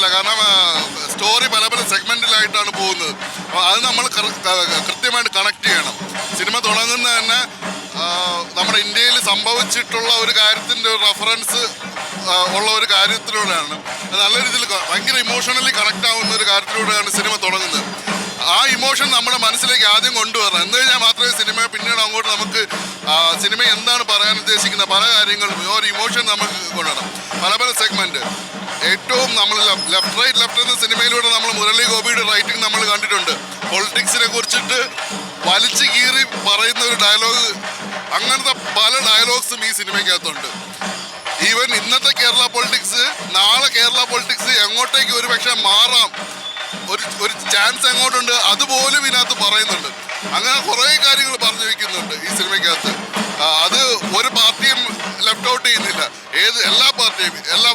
പറ്റില്ല. കാരണം സ്റ്റോറി പല പല സെഗ്മെന്റിലായിട്ടാണ് പോകുന്നത്. അത് നമ്മൾ കൃത്യമായിട്ട് കണക്ട് ചെയ്യണം. സിനിമ തുടങ്ങുന്ന തന്നെ നമ്മുടെ ഇന്ത്യയിൽ സംഭവിച്ചിട്ടുള്ള ഒരു കാര്യത്തിൻ്റെ ഒരു റെഫറൻസ് ഉള്ള ഒരു കാര്യത്തിലൂടെയാണ്. നല്ല രീതിയിൽ ഭയങ്കര ഇമോഷണലി കണക്ട് ആവുന്ന ഒരു കാര്യത്തിലൂടെയാണ് സിനിമ തുടങ്ങുന്നത്. ആ ഇമോഷൻ നമ്മുടെ മനസ്സിലേക്ക് ആദ്യം കൊണ്ടുവരണം. എന്ന് കഴിഞ്ഞാൽ മാത്രമേ സിനിമ പിന്നീട് അങ്ങോട്ട് നമുക്ക് സിനിമ എന്താണ് പറയാൻ ഉദ്ദേശിക്കുന്ന പല കാര്യങ്ങളും ഒരു ഇമോഷൻ നമുക്ക് കൊണ്ടുവരണം. പല പല സെഗ്മെന്റ് ഏറ്റവും നമ്മൾ ലെഫ്റ്റ് എന്ന സിനിമയിലൂടെ നമ്മൾ മുരളി ഗോപിയുടെ റൈറ്റിംഗ് നമ്മൾ കണ്ടിട്ടുണ്ട്. പൊളിറ്റിക്സിനെ കുറിച്ചിട്ട് വലിച്ചു കീറി പറയുന്ന ഒരു ഡയലോഗ്, അങ്ങനത്തെ പല ഡയലോഗ്സും ഈ സിനിമയ്ക്കകത്തുണ്ട്. ഈവൻ ഇന്നത്തെ കേരള പൊളിറ്റിക്സ് നാളെ കേരള പൊളിറ്റിക്സ് എങ്ങോട്ടേക്ക് ഒരു പക്ഷേ മാറാം, ഒരു ചാൻസ് എങ്ങോട്ടുണ്ട് അതുപോലും ഇതിനകത്ത് പറയുന്നുണ്ട്. അങ്ങനെ കുറേ കാര്യങ്ങൾ പറഞ്ഞു വെക്കുന്നുണ്ട് ഈ സിനിമയ്ക്കകത്ത്. അത് ഒരു പാർട്ടിയും ലെഫ്റ്റ് ഔട്ട് ചെയ്യുന്നില്ല. എല്ലാ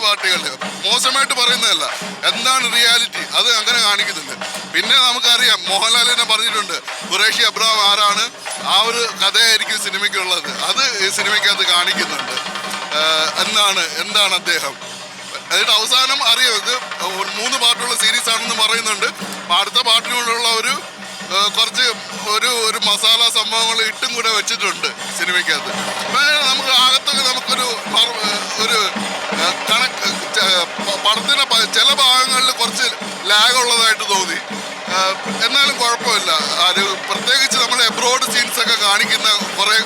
പാർട്ടികളുടെയും മോശമായിട്ട് പറയുന്നതല്ല, എന്താണ് റിയാലിറ്റി അത് അങ്ങനെ കാണിക്കുന്നുണ്ട്. പിന്നെ നമുക്കറിയാം മോഹൻലാൽ തന്നെ പറഞ്ഞിട്ടുണ്ട് ഖുറേഷി അബ്രഹാം ആരാണ്, ആ ഒരു കഥയായിരിക്കും സിനിമയ്ക്കുള്ളത്. അത് ഈ സിനിമയ്ക്കകത്ത് കാണിക്കുന്നുണ്ട്. എന്താണ് അദ്ദേഹം. എന്നിട്ട് അവസാനം അറിയാം ഇത് 3 പാർട്ടുള്ള സീരീസ് ആണെന്ന് പറയുന്നുണ്ട്. അടുത്ത പാർട്ടിനുള്ള കുറച്ച് ഒരു മസാല സംഭവങ്ങൾ ഇട്ടും കൂടെ വെച്ചിട്ടുണ്ട് സിനിമയ്ക്കകത്ത്. നമുക്ക് ആകത്തൊക്കെ നമുക്കൊരു പടത്തിന് ചില ഭാഗങ്ങളിൽ കുറച്ച് ലാഗ് ഉള്ളതായിട്ട് തോന്നി. എന്നാലും കുഴപ്പമില്ല. പ്രത്യേകിച്ച് നമ്മൾ എബ്രോഡ് സീൻസ് ഒക്കെ കാണിക്കുന്ന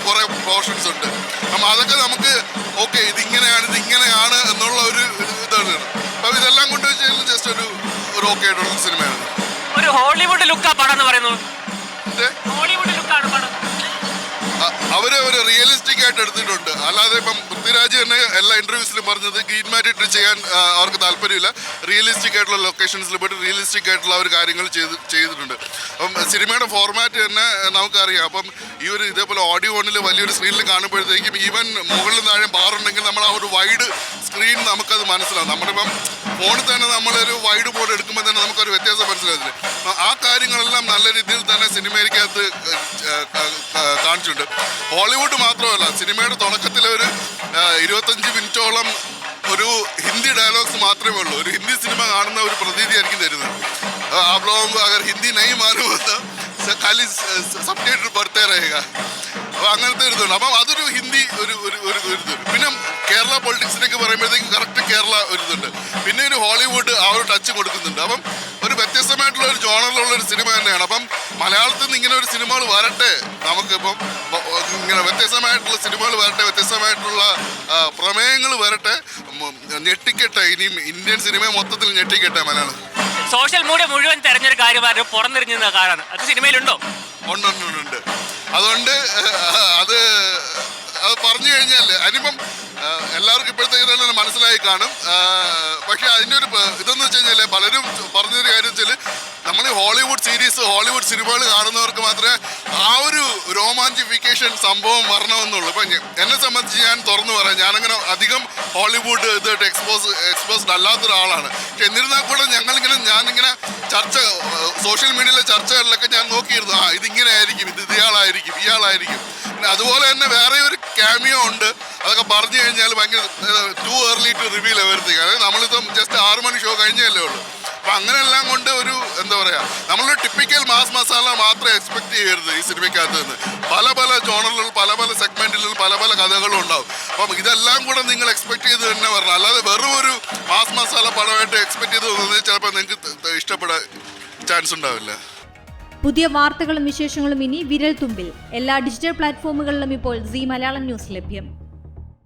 കുറേ പോർഷൻസ് ഉണ്ട്. അപ്പം അതൊക്കെ നമുക്ക് ഓക്കെ ഇതിങ്ങനെയാണ് എന്നുള്ള ഒരു ഇതാണ്. അപ്പം ഇതെല്ലാം കൊണ്ട് വെച്ചാൽ ജസ്റ്റ് ഒരു ഓക്കെ ആയിട്ടുള്ള സിനിമയാണ്. ഒരു ഹോളിവുഡ് ലുക്കാ പടം എന്ന് പറയുന്നത്. ഹോളിവുഡ് ലുക്കാണ് പടം. അവര് ഒരു റിയലിസ്റ്റിക് ആയിട്ട് എടുത്തിട്ടുണ്ട്. അല്ലാതെ ഇപ്പം പൃഥ്വിരാജ് തന്നെ എല്ലാ ഇന്റർവ്യൂസിലും പറഞ്ഞത് ഗ്രീൻ മാറ്റ് ഇട്ട് ചെയ്യാൻ അവർക്ക് താല്പര്യമില്ല. റിയലിസ്റ്റിക് ആയിട്ടുള്ള ലൊക്കേഷൻസിൽ പോയിട്ട് റിയലിസ്റ്റിക് ആയിട്ടുള്ള ഒരു കാര്യങ്ങൾ ചെയ്തിട്ടുണ്ട്. അപ്പം സിനിമയുടെ ഫോർമാറ്റ് തന്നെ നമുക്കറിയാം. അപ്പം ഈ ഒരു ഇതേപോലെ ഓഡിയോ ഓണിൽ വലിയൊരു സ്ക്രീനിൽ കാണുമ്പോഴത്തേക്കും ഈവൻ മുകളിൽ താഴെ ബാറുണ്ടെങ്കിൽ നമ്മൾ ആ ഒരു വൈഡ് സ്ക്രീൻ നമുക്കത് മനസ്സിലാവും. നമ്മളിപ്പം ഫോണിൽ തന്നെ നമ്മളൊരു വൈഡ് ബോർഡ് എടുക്കുമ്പോൾ തന്നെ നമുക്കൊരു വ്യത്യാസം മനസ്സിലാകുന്നില്ല. ആ കാര്യങ്ങളെല്ലാം നല്ല രീതിയിൽ തന്നെ സിനിമയ്ക്കകത്ത് കാണിച്ചിട്ടുണ്ട്. ഹോളിവുഡ് മാത്രമല്ല, സിനിമയുടെ തുടക്കത്തിൽ ഒരു 25 മിനിറ്റോളം ഒരു ഹിന്ദി ഡയലോഗ്സ് മാത്രമേ ഉള്ളൂ. ഒരു ഹിന്ദി സിനിമ കാണുന്ന ഒരു പ്രതീതി ആയിരിക്കും തരുന്നത്. आप लोगों को अगर हिंदी नहीं मालूम होता खाली सबटाइटल पढ़ते रहेगा. അപ്പോൾ അങ്ങനത്തെ ഒരു ഇതുണ്ട്. അപ്പം അതൊരു ഹിന്ദി ഒരു ഇതുണ്ട്. പിന്നെ കേരള പൊളിറ്റിക്സിലേക്ക് പറയുമ്പോഴത്തേക്ക് കറക്റ്റ് കേരള ഒരു ഇതുണ്ട്. പിന്നെ ഒരു ഹോളിവുഡ് ആ ഒരു ടച്ച് കൊടുക്കുന്നുണ്ട്. അപ്പം ഒരു വ്യത്യസ്തമായിട്ടുള്ള ഒരു ജോണറിലുള്ള ഒരു സിനിമ തന്നെയാണ്. അപ്പം മലയാളത്തിൽ നിന്ന് ഇങ്ങനെ ഒരു സിനിമകൾ വരട്ടെ, നമുക്കിപ്പം ഇങ്ങനെ വ്യത്യസ്തമായിട്ടുള്ള സിനിമകൾ വരട്ടെ, വ്യത്യസ്തമായിട്ടുള്ള പ്രമേയങ്ങൾ വരട്ടെ, ഞെട്ടിക്കട്ടെ. ഇനിയും ഇന്ത്യൻ സിനിമയെ മൊത്തത്തിൽ ഞെട്ടിക്കട്ടെ മലയാളം. സോഷ്യൽ മീഡിയ മുഴുവൻ തെരഞ്ഞൊരു കാര്യമായിരുന്നു പുറംതിരിഞ്ഞ കാര്യമാണ്. അത് സിനിമയിലുണ്ടോ? ഉണ്ട്. അതുകൊണ്ട് അത് പറഞ്ഞു കഴിഞ്ഞാൽ അതിനിപ്പം എല്ലാവർക്കും ഇപ്പോഴത്തെ മനസ്സിലായി കാണും. പക്ഷെ അതിൻ്റെ ഒരു ഇതെന്ന് വെച്ച് കഴിഞ്ഞാൽ പലരും പറഞ്ഞൊരു കാര്യം വെച്ചാൽ നമ്മൾ ഹോളിവുഡ് സീരീസ് ഹോളിവുഡ് സിനിമകൾ കാണുന്നവർക്ക് മാത്രമേ ആ ഒരു രോമാഞ്ചിഫിക്കേഷൻ സംഭവം വരണമെന്നുള്ളൂ. ഇപ്പം എന്നെ സംബന്ധിച്ച് ഞാൻ തുറന്നു പറയാം, ഞാനങ്ങനെ അധികം ഹോളിവുഡ് ഇതായിട്ട് എക്സ്പോസ്ഡ് അല്ലാത്തൊരാളാണ്. പക്ഷെ എന്നിരുന്നാൽ കൂടെ ഞാനിങ്ങനെ സോഷ്യൽ മീഡിയയിലെ ചർച്ചകളിലൊക്കെ ഞാൻ നോക്കിയിരുന്നു, ഇതിങ്ങനെ ആയിരിക്കും, ഇയാളായിരിക്കും. പിന്നെ അതുപോലെ തന്നെ വേറെ ഒരു ക്യാമിയോ ഉണ്ട്. അതൊക്കെ പറഞ്ഞു കഴിഞ്ഞാൽ ഭയങ്കര too early to reveal everything. അതായത് നമ്മളിപ്പം ജസ്റ്റ് 6 മണി ഷോ കഴിഞ്ഞല്ലേ ഉള്ളൂ. അപ്പം അങ്ങനെയെല്ലാം കൊണ്ട് ഒരു എന്താ പറയുക, നമ്മളൊരു ടിപ്പിക്കൽ മാസ് മസാല മാത്രമേ എക്സ്പെക്ട് ചെയ്യരുത് ഈ സിനിമയ്ക്കകത്ത് നിന്ന്. പല ജോണറിലും പല സെഗ്മെന്റിലും പല കഥകളും ഉണ്ടാവും. അപ്പം ഇതെല്ലാം കൂടെ നിങ്ങൾ എക്സ്പെക്ട് ചെയ്ത് തന്നെ വരണം. അല്ലാതെ വെറും ഒരു മാസ് മസാല പടമായിട്ട് എക്സ്പെക്ട് ചെയ്ത് തോന്നുന്നത് ചിലപ്പോൾ നിങ്ങൾക്ക് ഇഷ്ടപ്പെടാൻ ചാൻസ് ഉണ്ടാവില്ല. പുതിയ വാർത്തകളും വിശേഷങ്ങളും ഇനി വിരൽ തുമ്പിൽ. എല്ലാ ഡിജിറ്റൽ പ്ലാറ്റ്ഫോമുകളിലും ഇപ്പോൾ സീ മലയാളം ന്യൂസ് ലഭ്യം.